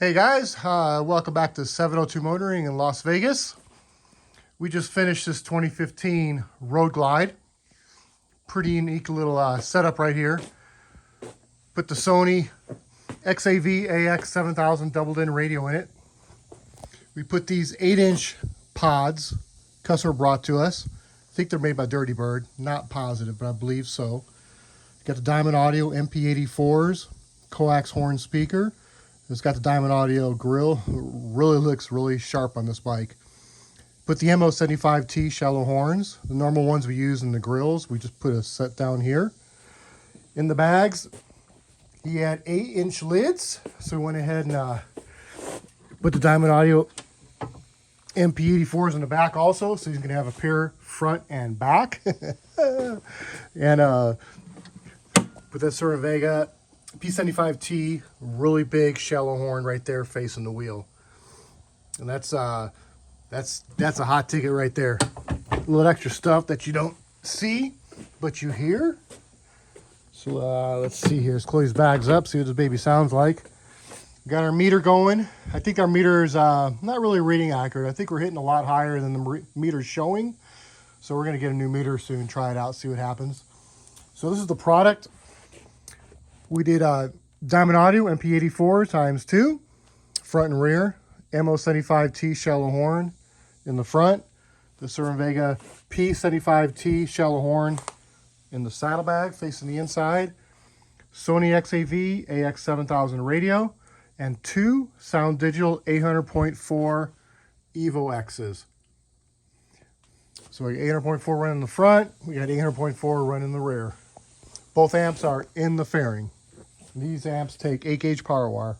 Hey guys, welcome back to 702 Motoring in Las Vegas. We just finished this 2015 Road Glide. Pretty unique little setup right here. Put the Sony XAV AX7000 doubled-in radio in it. We put these 8-inch pods customer brought to us. I think they're made by Dirty Bird. Not positive, but I believe so. Got the Diamond Audio MP84s, coax horn speaker. It's got the Diamond Audio grill. It really looks really sharp on this bike. Put the MP85T shallow horns, the normal ones we use in the grills. We just put a set down here. In the bags, he had 8-inch lids. So we went ahead and put the Diamond Audio MP84s in the back also. So you can have a pair front and back. And put that Cerwin Vega P75T, really big shallow horn right there facing the wheel. And that's a hot ticket right there. A little extra stuff that you don't see, but you hear. So let's see here. Let's close these bags up, see what this baby sounds like. Got our meter going. I think our meter is not really reading accurate. I think we're hitting a lot higher than the meter's showing. So we're going to get a new meter soon, try it out, see what happens. So this is the product. We did Diamond Audio MP84 ×2, front and rear. MP75T shallow horn in the front. The Cerwin Vega P75T shallow horn in the saddlebag facing the inside. Sony XAV AX7000 radio. And 2 Soundigital 800.4 Evo X's. So we got 800.4 running in the front. We got 800.4 running in the rear. Both amps are in the fairing. These amps take 8-gauge power wire.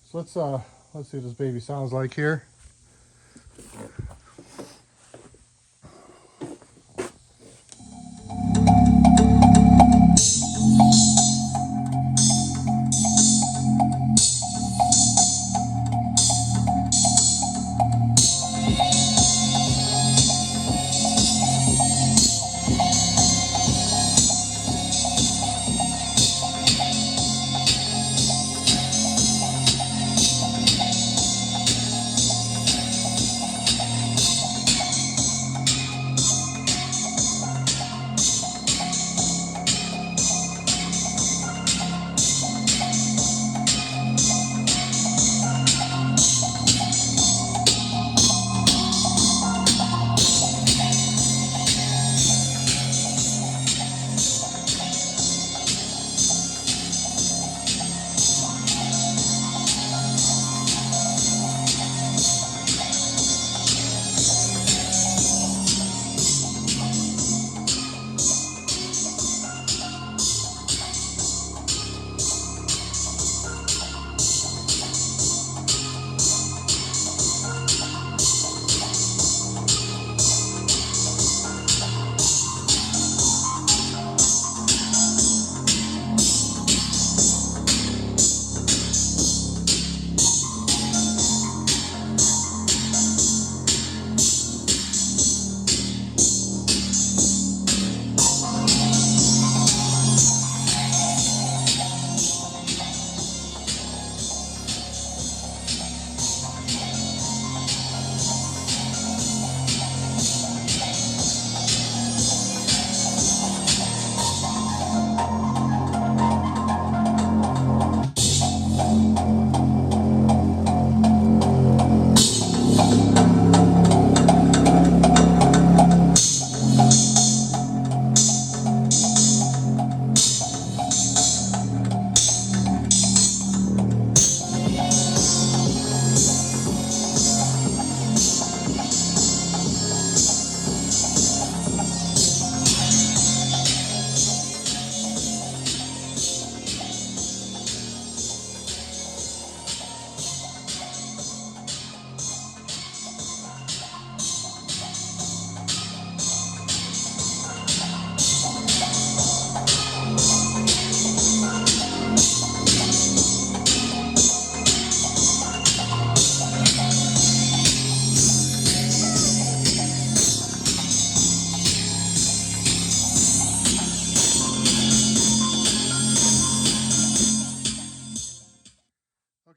So let's see what this baby sounds like here.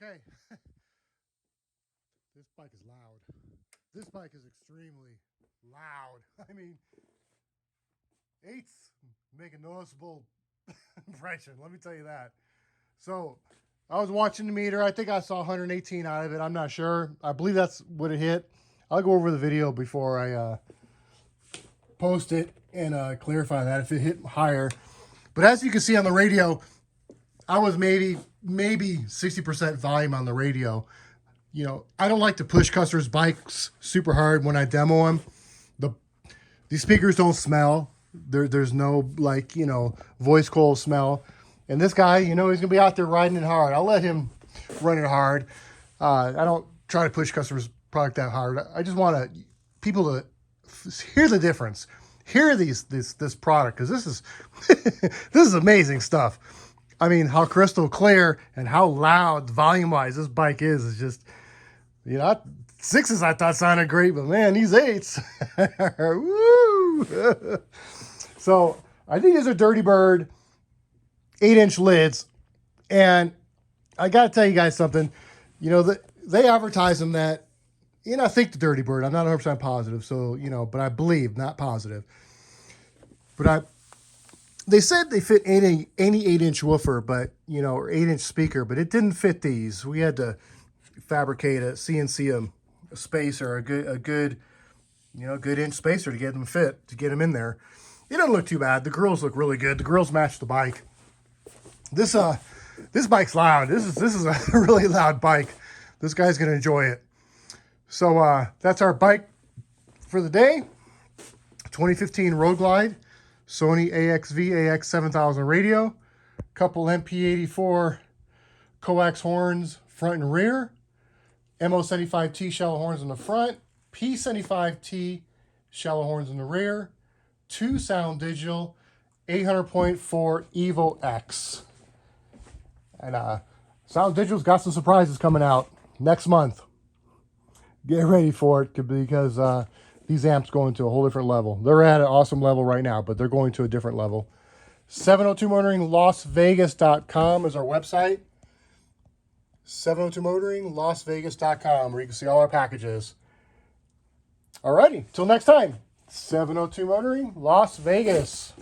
Okay. This bike is loud. This bike is extremely loud. I mean, 8s make a noticeable impression. Let me tell you that. So I was watching the meter. I think I saw 118 out of it. I'm not sure. I believe that's what it hit. I'll go over the video before I post it and clarify that if it hit higher. But as you can see on the radio, I was maybe 60% volume on the radio. You know, I don't like to push customers' bikes super hard when I demo them. These speakers don't smell. There's no, like, you know, voice coil smell. And this guy, you know, he's going to be out there riding it hard. I'll let him run it hard. I don't try to push customers' product that hard. I just want people to hear the difference. Hear this product, because this is this is amazing stuff. I mean, how crystal clear and how loud volume-wise this bike is just, you know, 6s I thought sounded great, but man, these 8s. Woo! So I think these are Dirty Bird 8-inch lids. And I got to tell you guys something. You know, they advertise them that, you know, I think the Dirty Bird, I'm not 100% positive. So, you know, but I believe, not positive. But they said they fit any 8-inch woofer, but, you know, or 8-inch speaker, but it didn't fit these. We had to fabricate a CNC a spacer, a good, you know, good inch spacer to get them fit, to get them in there. It doesn't look too bad. The grills look really good. The grills match the bike. This bike's loud. This is a really loud bike. This guy's gonna enjoy it. So that's our bike for the day. 2015 Road Glide, Sony AXV AX7000 radio, couple MP84 coax horns front and rear, MO75T shallow horns in the front, P75T shallow horns in the rear, 2 Soundigital 800.4 Evo X. And Soundigital's got some surprises coming out next month. Get ready for it, because these amps going to a whole different level. They're at an awesome level right now, but they're going to a different level. 702 Motoring LasVegas.com is our website. 702 Motoring LasVegas.com, where you can see all our packages. Alrighty, till next time. 702 Motoring Las Vegas.